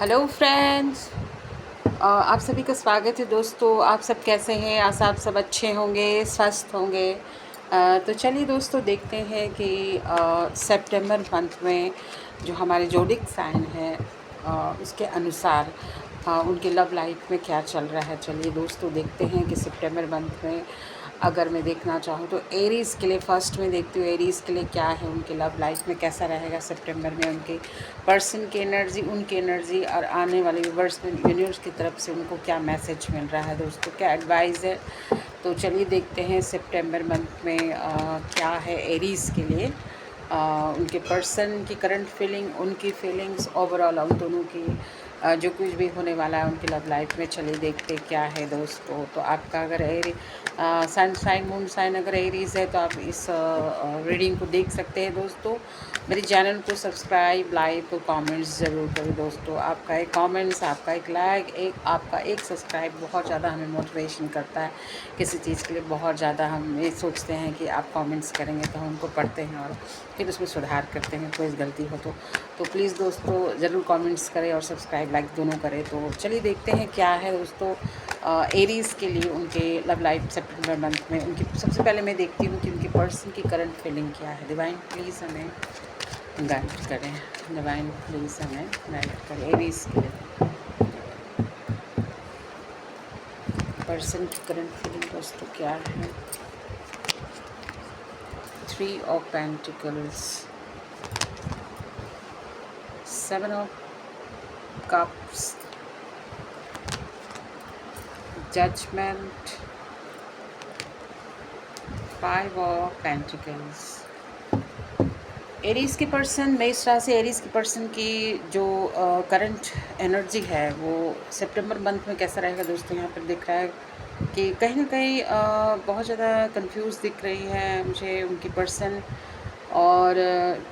Hello friends, आप सभी का स्वागत है दोस्तों। आप सब कैसे हैं? आशा आप सब अच्छे होंगे, स्वस्थ होंगे। तो चलिए दोस्तों, देखते हैं कि सितंबर मंथ में जो हमारे जोडिक साइन है उसके अनुसार उनके लव लाइफ में क्या चल रहा है। चलिए दोस्तों, देखते हैं कि सितंबर मंथ में अगर मैं देखना चाहूँ तो एरीज़ के लिए फर्स्ट में देखती हूँ एरीज़ के लिए क्या है, उनके लव लाइफ में कैसा रहेगा सितंबर में, उनके पर्सन की एनर्जी, उनकी एनर्जी और आने वाले व्यूवर्स में यूनिवर्स की तरफ से उनको क्या मैसेज मिल रहा है दोस्तों, क्या एडवाइस है। तो चलिए देखते हैं सितंबर मंथ में क्या है एरीज़ के लिए। उनके पर्सन की करंट फीलिंग, उनकी फीलिंग्स ओवरऑल, उन दोनों की जो कुछ भी होने वाला है उनकी लव लाइफ में। चलिए देखते क्या है दोस्तों। तो आपका अगर सन साइन, मून साइन अगर एरीज़ है तो आप इस रीडिंग को देख सकते हैं दोस्तों। मेरे चैनल को सब्सक्राइब, लाइक और कमेंट्स ज़रूर करें दोस्तों। आपका एक कमेंट्स, आपका एक लाइक, आपका एक सब्सक्राइब बहुत ज़्यादा हमें मोटिवेशन करता है किसी चीज़ के लिए। बहुत ज़्यादा हम ये सोचते हैं कि आप कमेंट्स करेंगे तो हम उनको पढ़ते हैं और फिर उसमें सुधार करते हैं, कोई गलती हो तो प्लीज़ दोस्तों ज़रूर कमेंट्स करें और सब्सक्राइब, लाइक दोनों करें। तो चलिए देखते हैं क्या है दोस्तों एरीज़ के लिए उनके लव लाइफ सितंबर मंथ में। उनकी सबसे पहले मैं देखती हूँ कि उनके पर्सन की करंट फीलिंग क्या है। डिवाइन प्लीज़ हमें गाइड करें, डिवाइन प्लीज़ हमें गाइड करें एरीज़ के लिए पर्सन की करंट फीलिंग दोस्तों क्या है। 3 of pentacles, 7 of cups, judgement, 5 of pentacles. Aries के पर्सन, मेष राशि एरीज़ के पर्सन की जो करंट एनर्जी है वो सितंबर मंथ में कैसा रहेगा दोस्तों। यहाँ पर दिख रहा है कि कहीं ना कहीं बहुत ज़्यादा कंफ्यूज दिख रही है मुझे उनकी पर्सन, और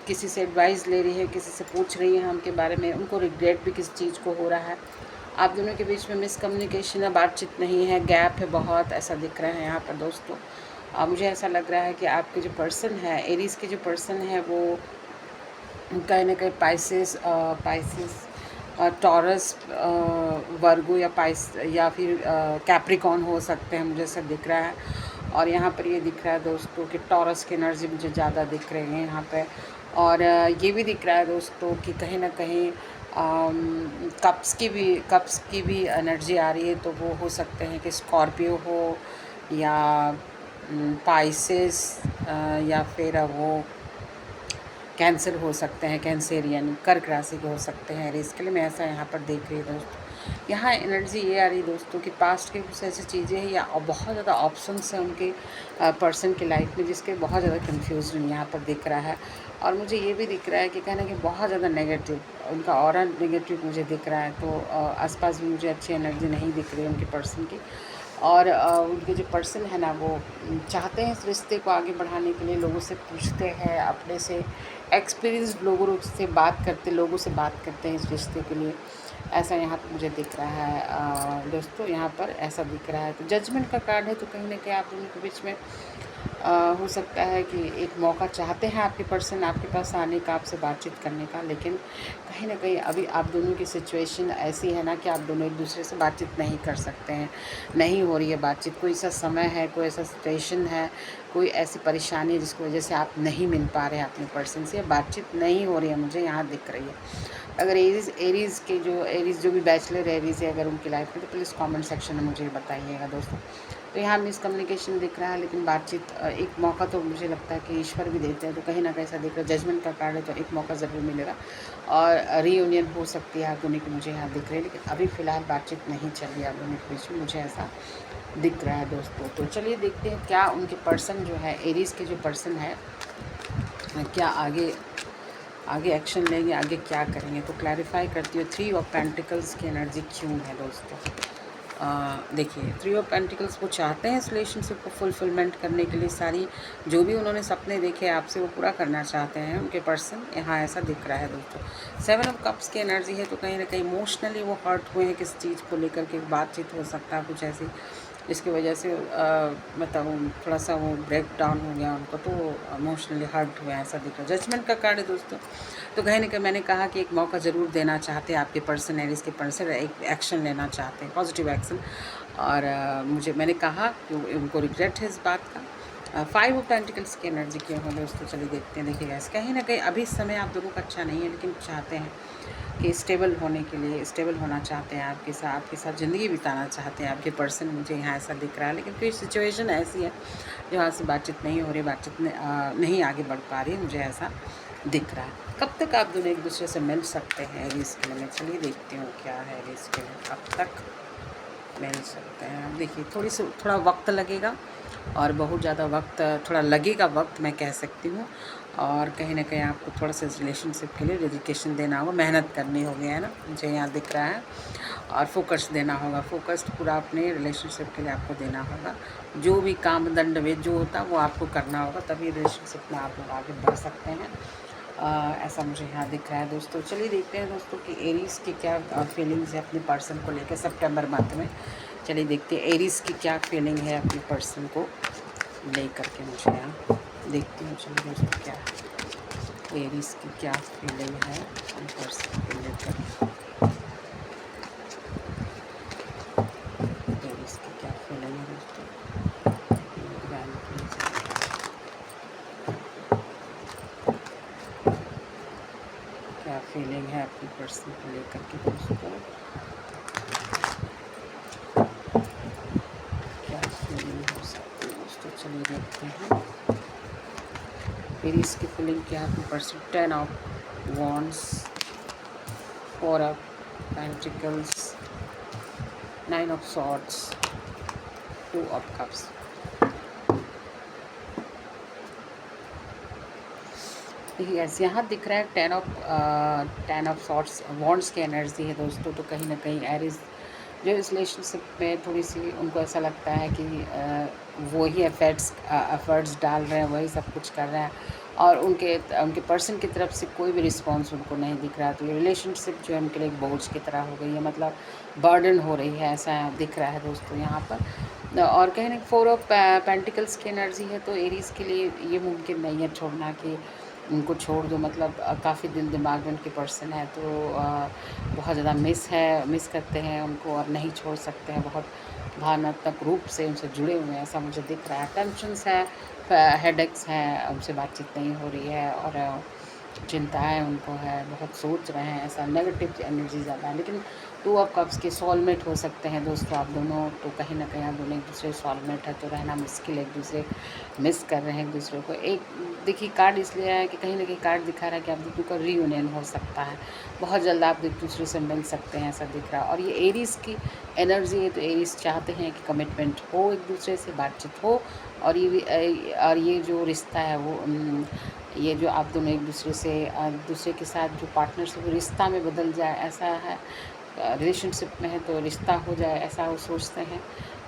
किसी से एडवाइस ले रही है, किसी से पूछ रही है उनके बारे में। उनको रिग्रेट भी किसी चीज़ को हो रहा है। आप दोनों के बीच में मिसकम्युनिकेशन है, बातचीत नहीं है, गैप है बहुत, ऐसा दिख रहा है यहाँ पर दोस्तों। मुझे ऐसा लग रहा है कि आपके जो पर्सन है, एरीज़ के जो पर्सन है वो कहीं ना कहीं पाइसेस, टॉरस, वर्गो या फिर कैप्रिकॉन हो सकते हैं, मुझे ऐसा दिख रहा है। और यहाँ पर ये दिख रहा है दोस्तों कि टॉरस की एनर्जी मुझे ज़्यादा दिख रही है यहाँ पे। और ये भी दिख रहा है दोस्तों कि कहीं ना कहीं कप्स की भी एनर्जी आ रही है। तो वो हो सकते हैं कि स्कॉर्पियो हो या पाइसेस, या फिर वो कैंसर हो सकते हैं, कैंसेरियन कर्क राशि के हो सकते हैं एरीज़ के लिए। मैं ऐसा यहाँ पर देख रही हूँ दोस्तों। यहाँ एनर्जी ये आ रही है दोस्तों कि पास्ट के कुछ ऐसी चीज़ें हैं या बहुत ज़्यादा ऑप्शंस हैं उनके पर्सन की लाइफ में जिसके बहुत ज़्यादा कन्फ्यूजन यहाँ पर दिख रहा है। और मुझे ये भी दिख रहा है कि कहना कि बहुत ज़्यादा नेगेटिव उनका ऑरा नेगेटिव मुझे दिख रहा है। तो आसपास भी मुझे अच्छी एनर्जी नहीं दिख रही है उनके पर्सन की। और उनके जो पर्सन है ना वो चाहते हैं इस रिश्ते को आगे बढ़ाने के लिए, लोगों से पूछते हैं, अपने से एक्सपीरियंस्ड लोगों से बात करते हैं इस रिश्ते के लिए। ऐसा यहाँ पर मुझे दिख रहा है दोस्तों, यहाँ पर ऐसा दिख रहा है। तो जजमेंट का कार्ड है, तो कहीं ना कहीं आप दोनों के बीच में हो सकता है कि एक मौका चाहते हैं आपके पर्सन आपके पास आने का, आपसे बातचीत करने का। लेकिन कहीं ना कहीं अभी आप दोनों की सिचुएशन ऐसी है ना कि आप दोनों एक दूसरे से बातचीत नहीं कर सकते हैं, नहीं हो रही है बातचीत। कोई ऐसा समय है, कोई ऐसा सिचुएशन है, कोई ऐसी परेशानी है जिसकी वजह से आप नहीं मिल पा रहे हैं अपने पर्सन से, बातचीत नहीं हो रही है, मुझे यहाँ दिख रही है। अगर एरीज़ जो भी बैचलर एरीज़ है अगर उनकी लाइफ में, तो प्लीज़ कमेंट सेक्शन में मुझे बताइएगा दोस्तों। तो यहाँ मिसकम्युनिकेशन दिख रहा है, लेकिन बातचीत एक मौका तो मुझे लगता है कि ईश्वर भी देते हैं। तो कहीं ना कहीं ऐसा दिख रहा है, जजमेंट का कार्ड है तो एक मौका ज़रूर मिलेगा और रीयूनियन हो सकती है आप दोनों की, मुझे यहाँ दिख रही है। लेकिन अभी फ़िलहाल बातचीत नहीं चल रही है आप दोनों के बीच में, मुझे ऐसा दिख रहा है दोस्तों। तो चलिए देखते हैं क्या उनके पर्सन जो है एरीज़ के जो पर्सन है क्या आगे एक्शन लेंगे, आगे क्या करेंगे। तो क्लैरिफाई करती हूँ 3 ऑफ पेंटिकल्स की एनर्जी क्यों है दोस्तों। देखिए 3 ऑफ पेंटिकल्स वो चाहते हैं इस रिलेशनशिप को फुलफिलमेंट करने के लिए, सारी जो भी उन्होंने सपने देखे आपसे वो पूरा करना चाहते हैं उनके पर्सन, यहाँ ऐसा दिख रहा है दोस्तों। 7 ऑफ कप्स की एनर्जी है, तो कहीं ना कहीं इमोशनली वो हर्ट हुए हैं किस चीज़ को लेकर के, बातचीत हो सकता है कुछ ऐसी इसकी वजह से मतलब थोड़ा सा वो ब्रेक डाउन हो गया उनको, तो इमोशनली हर्ट हुआ, ऐसा दिख रहा है। जजमेंट का कार्ड है दोस्तों। तो कहीं ना कहीं मैंने कहा कि एक मौका ज़रूर देना चाहते हैं आपके पर्सन, एरिस के पर्सन एक एक्शन लेना चाहते हैं, पॉजिटिव एक्शन। और मैंने कहा कि उनको रिग्रेट है इस बात का। 5 ऑफ पेंटिकल्स की एनर्जी क्यों हो दोस्तों, चलिए देखते हैं। देखिएगा कहीं ना कहीं अभी समय आप दोनों का अच्छा नहीं है, लेकिन चाहते हैं कि स्टेबल होने के लिए, स्टेबल होना चाहते हैं, आपके साथ ज़िंदगी बिताना चाहते हैं आपके पर्सन। मुझे यहाँ ऐसा दिख रहा है, लेकिन कोई सिचुएशन ऐसी है जहाँ से बातचीत नहीं हो रही, बातचीत नहीं आगे बढ़ पा रही है, मुझे ऐसा दिख रहा है। कब तक आप दोनों एक दूसरे से मिल सकते हैं एरीज के लिए? मैं चलिए देखती हूँ क्या है एरीज के लिए, कब तक मिल सकते हैं। देखिए थोड़ा वक्त लगेगा, और बहुत ज़्यादा वक्त, थोड़ा लगेगा वक्त मैं कह सकती हूँ। और कहीं ना कहीं आपको थोड़ा सा रिलेशनशिप के लिए डेडिकेशन देना होगा, मेहनत करनी होगी, है ना, मुझे यहाँ दिख रहा है। और फोकस देना होगा, फोकस पूरा अपने रिलेशनशिप के लिए आपको देना होगा। जो भी काम दंड में जो होता है वो आपको करना होगा, तभी रिलेशनशिप में आप लोग आगे बढ़ सकते हैं। ऐसा मुझे यहाँ दिख रहा है दोस्तों। चलिए देखते हैं दोस्तों कि एरीज़ की क्या फीलिंग्स है अपने पर्सन को लेकर सितंबर मंथ में। चलिए देखते हैं एरीज़ की क्या फीलिंग है अपने पर्सन को लेकर के, मुझे यहाँ देखती हूँ। चलिए दोस्तों क्या है एरीज़ की क्या फीलिंग है अपने पर्सन को लेकर, एरीज़ की क्या फीलिंग है दोस्तों। क्या फीलिंग है अपने पर्सन को लेकर के दोस्तों, क्या फीलिंग हो सकती है दोस्तों। चलिए देखते हैं एरीज़ की फीलिंग क्या है अपने person. 10 of wands, 4 of pentacles, 9 of swords, 2 of cups. देखिए ऐसे यहाँ दिख रहा है 10 ऑफ सॉर्ड्स वॉन्ड्स की एनर्जी है दोस्तों। तो कहीं ना कहीं एरीज जो इस रिलेशनशिप में थोड़ी सी उनको ऐसा लगता है कि वो ही एफर्ट्स डाल रहे हैं, वही सब कुछ कर रहे हैं, और उनके पर्सन की तरफ से कोई भी रिस्पांस उनको नहीं दिख रहा। तो ये रिलेशनशिप जो है उनके लिए एक बोझ की तरह हो गई है, मतलब बर्डन हो रही है, ऐसा दिख रहा है दोस्तों यहाँ पर। और कहीं ना 4 ऑफ पेंटिकल्स की एनर्जी है, तो एरीज़ के लिए ये मुमकिन नहीं है छोड़ना कि उनको छोड़ दो, मतलब काफ़ी दिल दिमाग में उनके पर्सन है, तो बहुत ज़्यादा मिस करते हैं उनको और नहीं छोड़ सकते हैं, बहुत भावनात्मक रूप से उनसे जुड़े हुए हैं, ऐसा मुझे दिख रहा है। टेंशन्स है, हेडेक्स हैं, उनसे बातचीत नहीं हो रही है, और चिंताएं उनको है, बहुत सोच रहे हैं, ऐसा नेगेटिव एनर्जी ज़्यादा है। लेकिन 2 ऑफ कप्स के सोलमेट हो सकते हैं दोस्तों आप दोनों, तो कहीं ना कहीं आप दोनों एक दूसरे सोलमेट है, तो रहना मुश्किल है, एक दूसरे मिस कर रहे हैं एक दूसरे को। एक देखिए कार्ड इसलिए है कि कहीं ना कहीं कार्ड दिखा रहा है कि आप दोनों का रीयूनियन हो सकता है, बहुत जल्द आप एक दूसरे से मिल सकते हैं, ऐसा दिख रहा है। और ये एरीज़ की एनर्जी है, तो एरीज़ चाहते हैं कि कमिटमेंट हो, एक दूसरे से बातचीत हो, और ये जो रिश्ता है वो ये जो आप दोनों एक दूसरे के साथ जो पार्टनरशिप रिश्ता में बदल जाए, ऐसा है। रिलेशनशिप में है तो रिश्ता हो जाए, ऐसा वो सोचते हैं,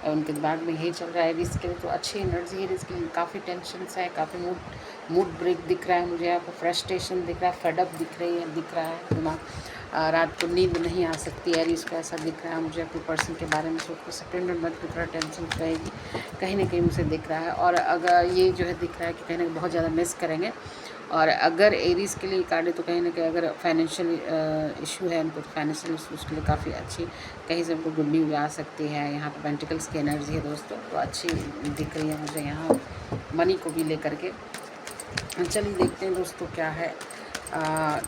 उनके दिमाग में यही चल रहा है। इसके लिए तो अच्छी एनर्जी है, इसके लिए काफ़ी टेंशन है, काफ़ी मूड ब्रेक दिख रहा है मुझे यहाँ पर, फ्रस्ट्रेशन दिख रहा है, फेडअप दिख रहा है दिमाग। रात को नींद नहीं आ सकती है, इसको ऐसा दिख रहा है मुझे अपने पर्सन के बारे में सोच कर। सितंबर मंथ में थोड़ा टेंशन रहेगी, कहीं ना कहीं मुझे दिख रहा है। और अगर ये जो है दिख रहा है कि कहीं ना कहीं बहुत ज़्यादा मिस करेंगे। और अगर एरीज़ के लिए कार्ड है तो कहीं ना कहीं अगर फाइनेंशियल इशू है उनको, तो फाइनेंशियल इशूज़ के लिए काफ़ी अच्छी कहीं से उनको गुड न्यूज़ आ सकती है। यहाँ पे पेंटिकल्स की एनर्जी है दोस्तों, तो अच्छी दिख रही है मुझे यहाँ मनी को भी लेकर के। चलिए देखते हैं दोस्तों क्या है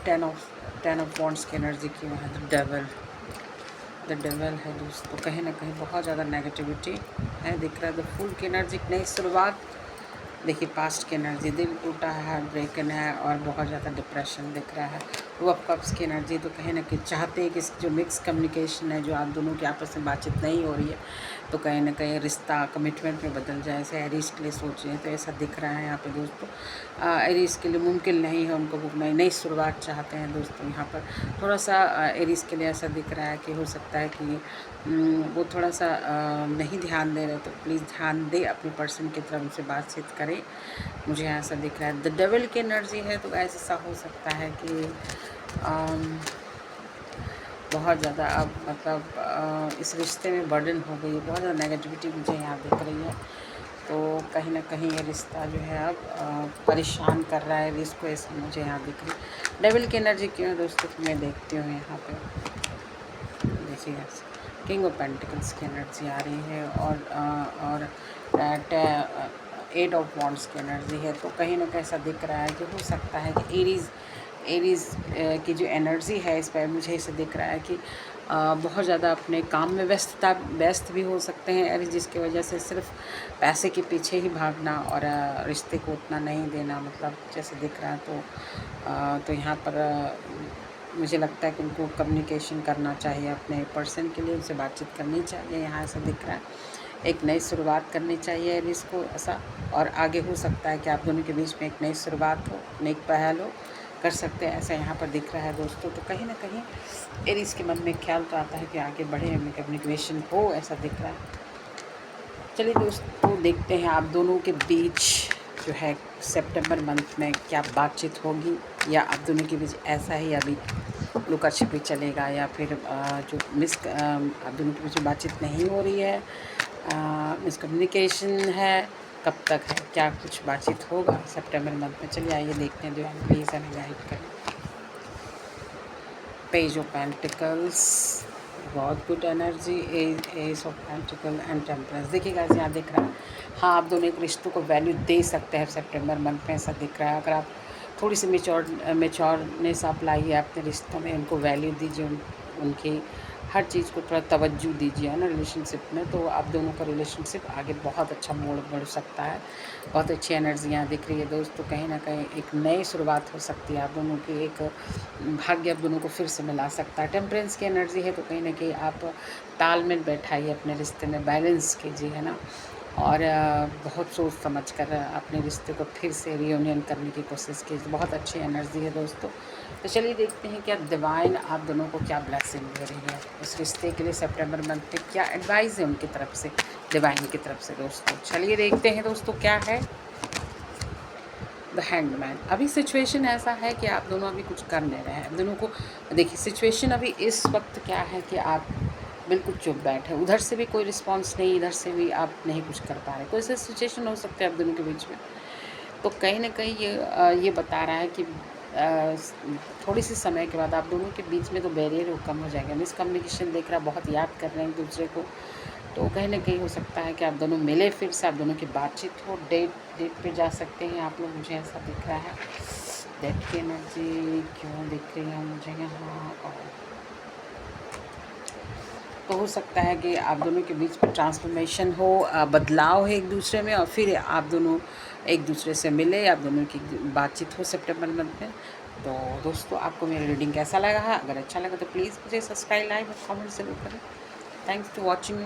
10 ऑफ वॉन्ड्स की एनर्जी की। वहाँ द डेविल है दोस्तों, कहीं ना कहीं बहुत ज़्यादा नेगेटिविटी है दिख रहा है। द फूल की एनर्जी, नई शुरुआत। देखिए पास्ट की एनर्जी, दिल टूटा है, ब्रेकन है, और बहुत ज़्यादा डिप्रेशन दिख रहा है। 2 ऑफ कप्स की एनर्जी, तो कहीं ना कहीं चाहते हैं कि जो मिक्स कम्युनिकेशन है, जो आप दोनों की आपस में बातचीत नहीं हो रही है, तो कहीं ना कहीं रिश्ता कमिटमेंट में बदल जाए, ऐसे एरीज के लिए सोच रहे हैं, तो ऐसा दिख रहा है यहाँ पे दोस्तों। एरीज के लिए मुमकिन नहीं है उनको, वो नई शुरुआत चाहते हैं दोस्तों। यहाँ पर थोड़ा सा एरीज के लिए ऐसा दिख रहा है कि हो सकता है कि वो थोड़ा सा नहीं ध्यान दे रहे, तो प्लीज़ ध्यान दे अपने पर्सन की तरफ, उनसे बातचीत करें, मुझे ऐसा दिख रहा है। द डेविल की एनर्जी है, तो ऐसा हो सकता है कि बहुत ज़्यादा अब मतलब इस रिश्ते में बर्डन हो गई है, बहुत ज़्यादा नेगेटिविटी मुझे यहाँ दिख रही है। तो कहीं ना कहीं ये रिश्ता जो है अब परेशान कर रहा है इसको, ऐसा मुझे यहाँ दिख रही है। डेविल की एनर्जी क्यों है दोस्तों, तो मैं देखती हूँ यहाँ पे, देखिए किंग ऑफ पेंटिकल्स की एनर्जी आ रही है और एट ऑफ वॉन्ड्स की एनर्जी है। तो कहीं ना कहीं ऐसा दिख रहा है कि हो सकता है कि एरीज़ की जो एनर्जी है इस पर मुझे ऐसे दिख रहा है कि बहुत ज़्यादा अपने काम में व्यस्त भी हो सकते हैं एरीज़, जिसकी वजह से सिर्फ पैसे के पीछे ही भागना और रिश्ते को उतना नहीं देना, मतलब जैसे दिख रहा है। तो यहाँ पर मुझे लगता है कि उनको कम्युनिकेशन करना चाहिए अपने पर्सन के लिए, उनसे बातचीत करनी चाहिए, यहाँ ऐसा दिख रहा है। एक नई शुरुआत करनी चाहिए इसको ऐसा, और आगे हो सकता है कि आप दोनों के बीच में एक नई शुरुआत हो, नई पहल हो, कर सकते हैं, ऐसा यहाँ पर दिख रहा है दोस्तों। तो कहीं ना कहीं एरीज़ के मन में ख्याल तो आता है कि आगे बढ़े, हमें कम्युनिकेशन हो, ऐसा दिख रहा है। चलिए दोस्तों देखते हैं आप दोनों के बीच जो है सितंबर मंथ में क्या बातचीत होगी, या आप दोनों के बीच ऐसा ही अभी लुका छिपी चलेगा, या फिर जो आप दोनों के बीच में बातचीत नहीं हो रही है, मिसकम्युनिकेशन है, कब तक है, क्या कुछ बातचीत होगा सितंबर मंथ में। चलिए आइए देखते हैं, जो है प्लीज़ हमें गाइड करें। पेज ऑफ पेंटिकल्स, बहुत good energy, ace of pentacle and temperance. देखिएगा यहाँ दिख रहा है, हाँ आप दोनों एक रिश्तों को वैल्यू दे सकते हैं सितंबर मंथ में, ऐसा दिख रहा है। अगर आप थोड़ी सी मेच्योरनेस आप लाइए अपने रिश्तों में, उनको वैल्यू दीजिए, उनकी हर चीज़ को थोड़ा तवज्जो दीजिए, है ना, रिलेशनशिप में, तो आप दोनों का रिलेशनशिप आगे बहुत अच्छा मोड़ बढ़ सकता है। बहुत अच्छी एनर्जी यहाँ दिख रही है दोस्तों। कहीं ना कहीं एक नई शुरुआत हो सकती है, आप दोनों की एक भाग्य आप दोनों को फिर से मिला सकता है। टेम्परेंस की एनर्जी है, तो कहीं ना कहीं आप तालमेल बैठाइए अपने रिश्ते में, बैलेंस कीजिए, है ना, और बहुत सोच समझ कर अपने रिश्ते को फिर से रियूनियन करने की कोशिश कीजिए। बहुत अच्छी एनर्जी है दोस्तों। तो चलिए देखते हैं क्या डिवाइन आप दोनों को क्या ब्लेसिंग दे रही है इस रिश्ते के लिए सितंबर मंथ में, क्या एडवाइस है उनकी तरफ से, डिवाइन की तरफ से दोस्तों। चलिए देखते हैं दोस्तों क्या है। द हैंगमैन, अभी सिचुएशन ऐसा है कि आप दोनों अभी कुछ कर नहीं रहे हैं, दोनों को देखिए सिचुएशन अभी इस वक्त क्या है कि आप बिल्कुल चुप बैठे, उधर से भी कोई रिस्पांस नहीं, इधर से भी आप नहीं कुछ कर पा रहे, कोई ऐसा सिचुएशन हो सकता है आप दोनों के बीच में। तो कहीं ना कहीं ये बता रहा है कि थोड़ी सी समय के बाद आप दोनों के बीच में तो बैरियर वो कम हो जाएगा। मिसकम्युनिकेशन देख रहा, बहुत याद कर रहे हैं एक दूसरे को, तो कहीं ना कहीं हो सकता है कि आप दोनों मिले, फिर से आप दोनों की बातचीत हो, डेट पे जा सकते हैं आप लोग, मुझे ऐसा दिख रहा है। डेट की एनर्जी क्यों दिख रही है मुझे यहाँ, तो हो सकता है कि आप दोनों के बीच में ट्रांसफॉर्मेशन हो, बदलाव है एक दूसरे में, और फिर आप दोनों एक दूसरे से मिले, आप दोनों की बातचीत हो सितंबर मंथ में। तो दोस्तों आपको मेरी रीडिंग कैसा लगा है, अगर अच्छा लगा तो प्लीज़ मुझे सब्सक्राइब, लाइक और कमेंट ज़रूर करें। Thanks to watching.